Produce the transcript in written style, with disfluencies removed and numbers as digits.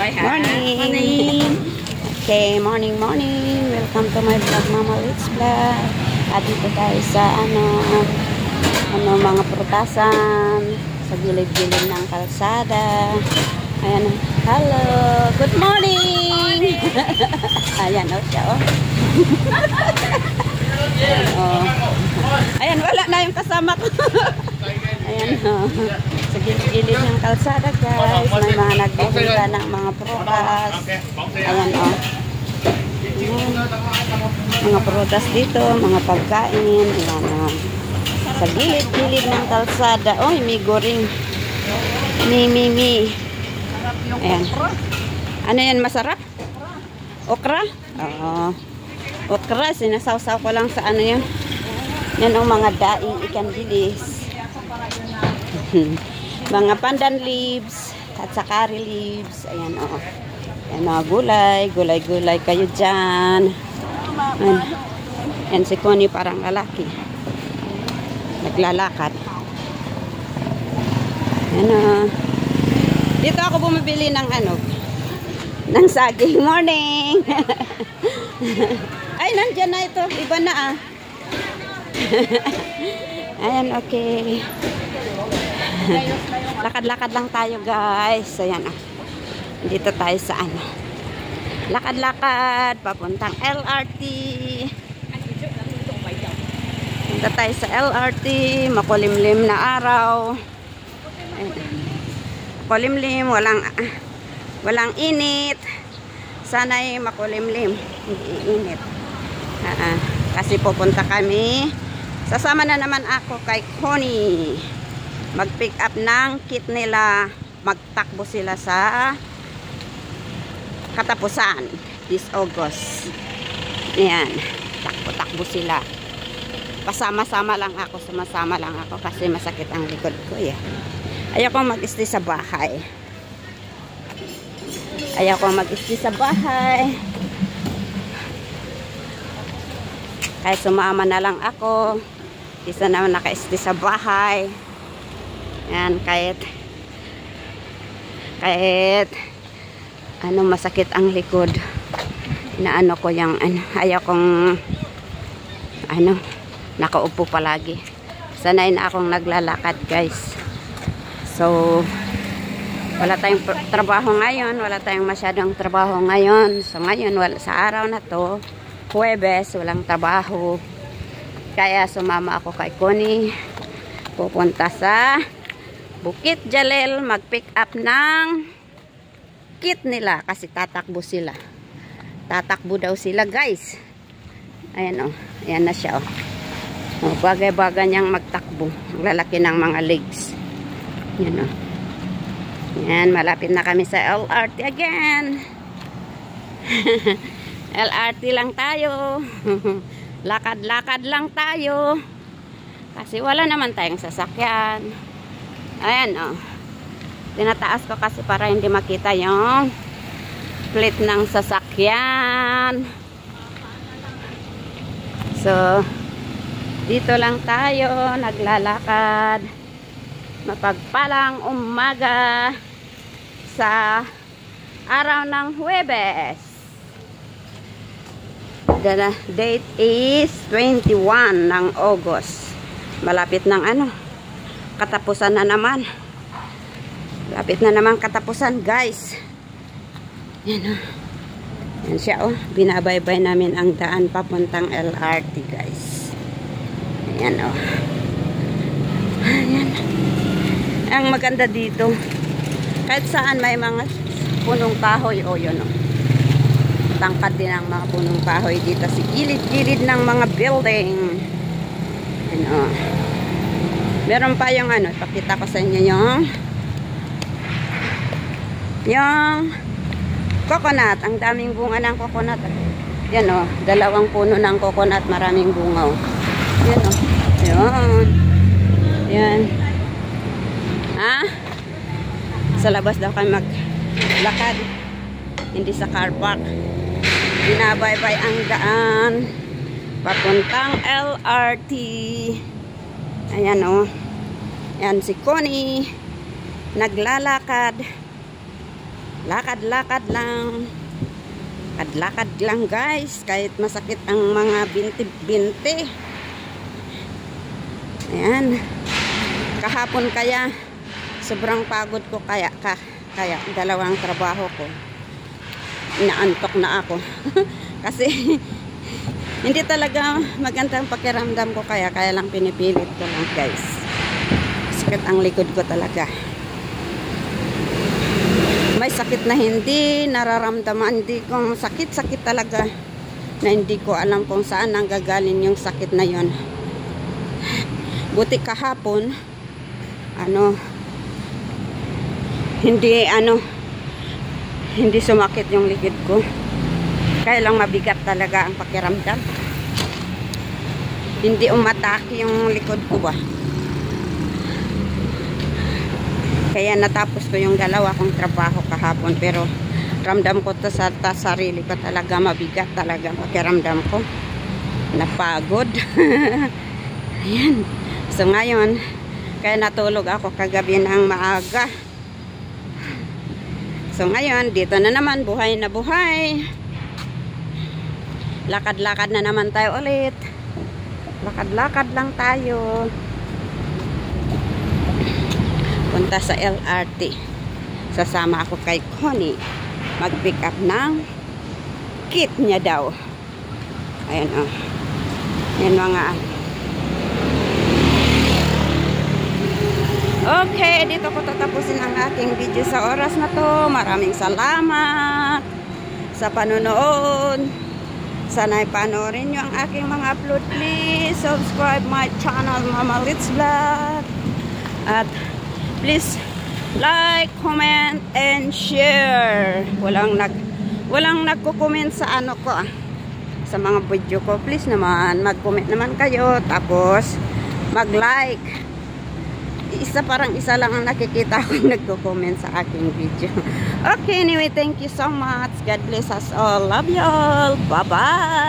Morning! Okay, morning. Welcome to my vlog, Mama Litz Vlog. At dito tayo sa mga prutasan sa gilid-gilid ng kalsada. Ayan, hello! Good morning! Ayan, siya, Ayan, wala na yung kasama ko. Ayan, sa gilid-gilid ng kalsada, guys. May mga nagbibenta ng mga prutas. Ayan, mga prutas dito, mga pagkain. Ayan, sa gilid-gilid ng kalsada. May goring. Mi. Ayan. Ano yan, masarap? Okra? Oo. Okra, sinasawsaw ko lang sa ano yan. Yan ang mga daing ikan bilis. Mga pandan leaves at sakari leaves. Ayan, Ayan, mga gulay kayo dyan. Ayan, si Connie parang lalaki. Naglalakad. Ayan, dito ako bumibili ng ng saging. Morning! Ay, nandyan na ito. Iba na Ayan, okay. Lakad-lakad lang tayo, guys. Ayan, dito tayo sa lakad-lakad papuntang LRT. Punta tayo sa LRT. Makulimlim na araw. Makulimlim, walang init. Sana'y makulimlim, hindi init. Kasi pupunta kami. Sasama na naman ako kay Connie. Mag-pick up ng kit nila. Magtakbo sila sa katapusan this August. Ayan, takbo sila. Sumasama lang ako kasi masakit ang likod ko. Ayoko mag-stay sa bahay. Kaya sumama na lang ako. Isa naman naka-stay sa bahay. Yan, kahit masakit ang likod. Inaano ko yung ayaw kong nakaupo palagi. Sanay na akong naglalakad, guys. So wala tayong trabaho ngayon. Wala tayong masyadong trabaho ngayon. So ngayon, sa araw na to, Huwebes, walang trabaho. Kaya sumama ako kay Connie. Pupunta sa Bukit Jalil. Mag-pick up ng kit nila. Kasi tatakbo sila. Tatakbo daw sila, guys. Ayan, Ayan na siya, bagay-bagay niyang magtakbo. Ang lalaki ng mga legs. Yan, Yan, malapit na kami sa LRT again. LRT lang tayo. Lakad-lakad lang tayo. Kasi wala naman tayong sasakyan. Ayan, tinataas ko kasi para hindi makita yung plate ng sasakyan. So, dito lang tayo, naglalakad. Mapagpalang umaga sa araw ng Huwebes. The date is 21 ng August. Malapit ng katapusan na naman. Malapit na naman katapusan, guys. Yan, Yan siya, binabaybay namin ang daan papuntang LRT, guys. Ayan, Ayan. Ang maganda dito, kahit saan may mga punong kahoy, yun, tangkad din ang mga punong kahoy dito sa gilid-gilid ng mga building. Ayan, meron pa yung ipakita ko sa inyo yung coconut. Ang daming bunga ng coconut. Yan, dalawang puno ng coconut, maraming bunga. Yan, Yan. Sa labas daw kami maglakad. Hindi sa car park. Binabaybay ang daan papuntang LRT. Ayan, Yan si Connie. Naglalakad. Lakad-lakad lang. Lakad lang guys, kahit masakit ang mga binti-binti. Ayan. Kahapon kaya sobrang pagod ko kaya dalawang trabaho ko. Inaantok na ako. Kasi hindi talaga magandang pakiramdam ko kaya lang pinipilit ko lang guys. Sakit ang likod ko talaga. May sakit na hindi nararamdaman, hindi kong sakit talaga na hindi ko alam kung saan nanggagaling yung sakit na yon. Buti kahapon hindi sumakit yung likod ko. Kaya lang mabigat talaga ang pakiramdam. Hindi umatake yung likod ko ba. Kaya natapos ko yung dalawa kong trabaho kahapon, pero ramdam ko to sa sarili ko talaga, mabigat talaga pakiramdam ko. Napagod. Ayan. So ngayon, kaya natulog ako kagabi ng maaga. So ngayon, dito na naman, buhay na buhay. Lakad-lakad na naman tayo ulit. Lakad-lakad lang tayo. Punta sa LRT. Sasama ako kay Connie. Mag-pick up ng kit niya daw. Ayan o. Ayan mga. Okay, dito ko tatapusin ang aking video sa oras na to. Maraming salamat sa panonood. Sana'y panoorin nyo ang aking mga upload. Please subscribe my channel, Mama Litz Vlog. At please like, comment, and share. Walang nagko-comment sa ano ko sa mga video ko. Please naman, mag-comment naman kayo. Tapos, mag-like. Parang isa lang ang nakikita ko nagko-comment sa aking video. Okay, anyway, thank you so much. God bless us all. Love you all. Bye-bye.